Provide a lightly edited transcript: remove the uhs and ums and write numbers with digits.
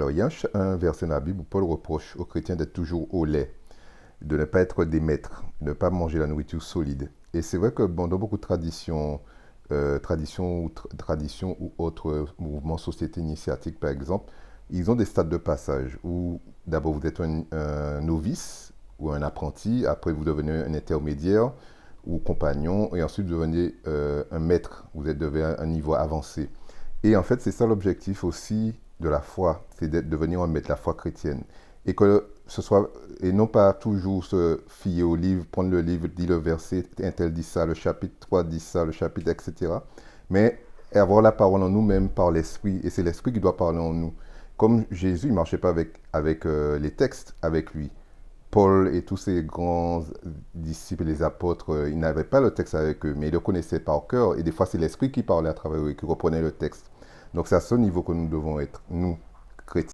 frères. Il y a un verset dans la Bible où Paul reproche aux chrétiens d'être toujours au lait, de ne pas être des maîtres, de ne pas manger la nourriture solide. Et c'est vrai que bon, dans beaucoup de traditions ou autres mouvements, sociétés initiatiques par exemple, ils ont des stades de passage où d'abord vous êtes un novice ou un apprenti, après vous devenez un intermédiaire ou compagnon, et ensuite vous devenez un maître, vous êtes devenu un niveau avancé. Et en fait, c'est ça l'objectif aussi de la foi, c'est de devenir un maître, la foi chrétienne. Et que ce soit, et non pas toujours se fier au livre, prendre le livre, dire le verset, un tel dit ça, le chapitre 3 dit ça, le chapitre, etc. Mais avoir la parole en nous-mêmes par l'esprit, et c'est l'esprit qui doit parler en nous. Comme Jésus, il ne marchait pas avec les textes avec lui. Paul et tous ces grands disciples, les apôtres, ils n'avaient pas le texte avec eux, mais ils le connaissaient par cœur. Et des fois, c'est l'esprit qui parlait à travers eux, qui reprenait le texte. Donc c'est à ce niveau que nous devons être, nous, chrétiens.